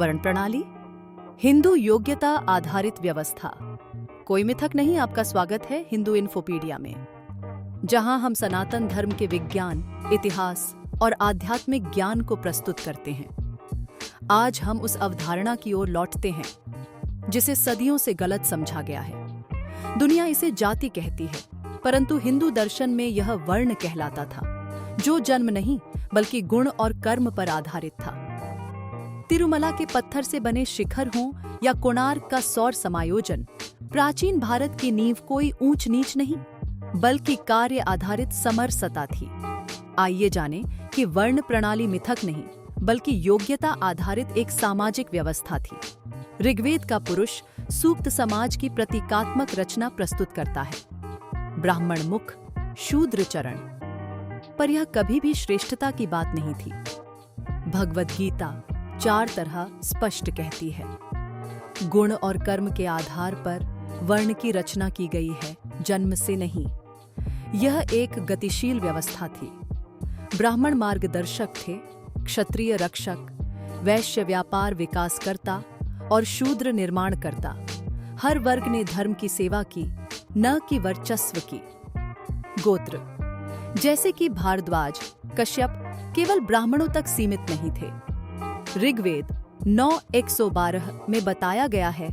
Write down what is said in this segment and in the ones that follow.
वर्ण प्रणाली, हिंदू योग्यता आधारित व्यवस्था। कोई मिथक नहीं, आपका स्वागत है हिंदू इन्फोपीडिया में, जहां हम सनातन धर्म के विज्ञान, इतिहास और आध्यात्मिक ज्ञान को प्रस्तुत करते हैं। आज हम उस अवधारणा की ओर लौटते हैं जिसे सदियों से गलत समझा गया है। दुनिया इसे जाति कहती है, परंतु हिंदू दर्शन में यह वर्ण कहलाता था, जो जन्म नहीं बल्कि गुण और कर्म पर आधारित था। तिरुमला के पत्थर से बने शिखर हों या कोणार्क का सौर समायोजन, प्राचीन भारत की नींव कोई ऊंच नीच नहीं बल्कि कार्य आधारित समरसता थी। आइए जानें कि वर्ण प्रणाली मिथक नहीं बल्कि योग्यता आधारित एक सामाजिक व्यवस्था थी। ऋग्वेद का पुरुष सूक्त समाज की प्रतीकात्मक रचना प्रस्तुत करता है, ब्राह्मण मुख, शूद्र चरण। पर यह कभी भी श्रेष्ठता की बात नहीं थी। भगवद गीता 4 तरह स्पष्ट कहती है, गुण और कर्म के आधार पर वर्ण की रचना की गई है, जन्म से नहीं। यह एक गतिशील व्यवस्था थी। ब्राह्मण मार्गदर्शक थे, क्षत्रिय रक्षक, वैश्य व्यापार विकासकर्ता और शूद्र निर्माणकर्ता। हर वर्ग ने धर्म की सेवा की, न कि वर्चस्व की। गोत्र, जैसे कि भारद्वाज, कश्यप केवल ब्राह्मणों तक सीमित नहीं थे। ऋग्वेद 9:112 में बताया गया है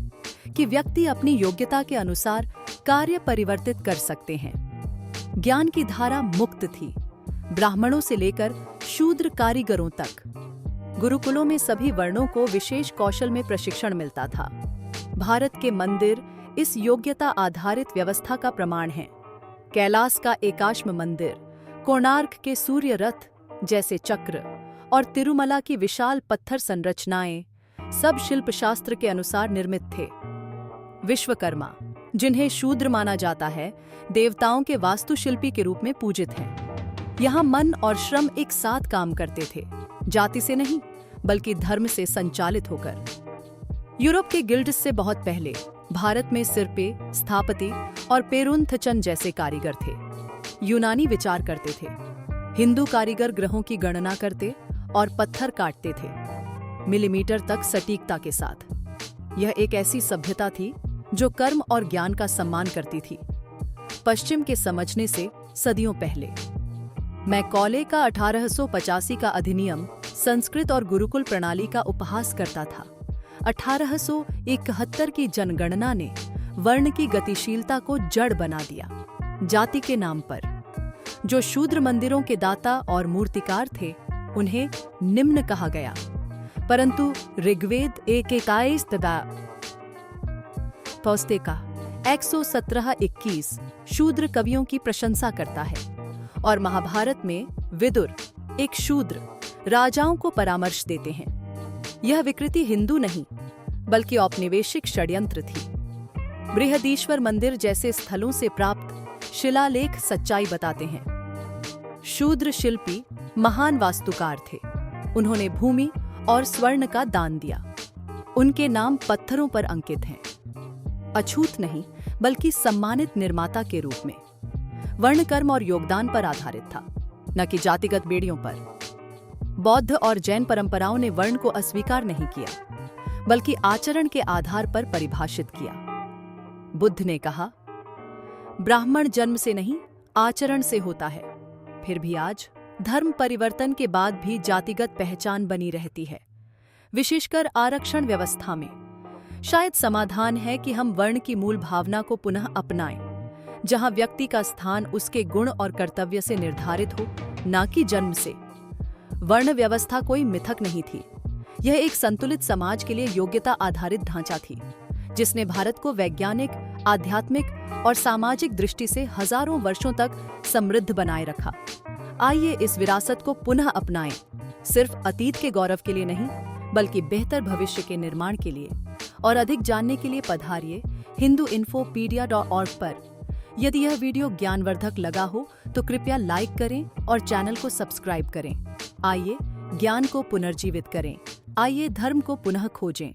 कि व्यक्ति अपनी योग्यता के अनुसार कार्य परिवर्तित कर सकते हैं। ज्ञान की धारा मुक्त थी, ब्राह्मणों से लेकर शूद्र कारीगरों तक। गुरुकुलों में सभी वर्णों को विशेष कौशल में प्रशिक्षण मिलता था। भारत के मंदिर इस योग्यता आधारित व्यवस्था का प्रमाण हैं। कैलास का एकाश्म मंदिर, कोणार्क के सूर्य रथ जैसे चक्र और तिरुमला की विशाल पत्थर संरचनाएं सब शिल्पशास्त्र के अनुसार निर्मित थे। विश्वकर्मा, जिन्हें शूद्र माना जाता है, देवताओं के वास्तुशिल्पी के रूप में पूजित हैं। यहाँ मन और श्रम एक साथ काम करते थे, जाति से नहीं बल्कि धर्म से संचालित होकर। यूरोप के गिल्ड्स से बहुत पहले भारत में सिरपे, स्थापति और पेरुंथचन जैसे कारीगर थे। यूनानी विचार करते थे, हिंदू कारीगर ग्रहों की गणना करते और पत्थर काटते थे, मिलीमीटर तक सटीकता के साथ। यह एक ऐसी सभ्यता थी जो कर्म और ज्ञान का सम्मान करती थी। पश्चिम के समझने से सदियों पहले मैकॉले का 1885 का अधिनियम संस्कृत और गुरुकुल प्रणाली का उपहास करता था। 1871 की जनगणना ने वर्ण की गतिशीलता को जड़ बना दिया। जाति के नाम पर जो शूद्र मंदिरों के दाता और मूर्तिकार थे, उन्हें निम्न कहा गया, परंतु ऋग्वेद 1:21 तथा पौस्तिका 117:21 शूद्र कवियों की प्रशंसा करता है और महाभारत में विदुर, एक शूद्र, राजाओं को परामर्श देते हैं। यह विकृति हिंदू नहीं बल्कि औपनिवेशिक षड्यंत्र थी। बृहदीश्वर मंदिर जैसे स्थलों से प्राप्त शिलालेख सच्चाई बताते हैं। शूद्र शिल्पी महान वास्तुकार थे। उन्होंने भूमि और स्वर्ण का दान दिया। उनके नाम पत्थरों पर अंकित हैं, अछूत नहीं बल्कि सम्मानित निर्माता के रूप में। वर्ण कर्म और योगदान पर आधारित था, न कि जातिगत बेड़ियों पर। बौद्ध और जैन परंपराओं ने वर्ण को अस्वीकार नहीं किया बल्कि आचरण के आधार पर परिभाषित किया। बुद्ध ने कहा, ब्राह्मण जन्म से नहीं आचरण से होता है। फिर भी आज धर्म परिवर्तन के बाद भी जातिगत पहचान बनी रहती है, विशेषकर आरक्षण व्यवस्था में। शायद समाधान है कि हम वर्ण की मूल भावना को पुनः अपनाएं, जहां व्यक्ति का स्थान उसके गुण और कर्तव्य से निर्धारित हो, न कि जन्म से। वर्ण व्यवस्था कोई मिथक नहीं थी, यह एक संतुलित समाज के लिए योग्यता आधारित ढांचा थी, जिसने भारत को वैज्ञानिक, आध्यात्मिक और सामाजिक दृष्टि से हजारों वर्षों तक समृद्ध बनाए रखा। आइए इस विरासत को पुनः अपनाएं, सिर्फ अतीत के गौरव के लिए नहीं बल्कि बेहतर भविष्य के निर्माण के लिए। और अधिक जानने के लिए पधारिए hinduinfopedia.org पर। यदि यह वीडियो ज्ञानवर्धक लगा हो तो कृपया लाइक करें और चैनल को सब्सक्राइब करें। आइए ज्ञान को पुनर्जीवित करें, आइए धर्म को पुनः खोजें।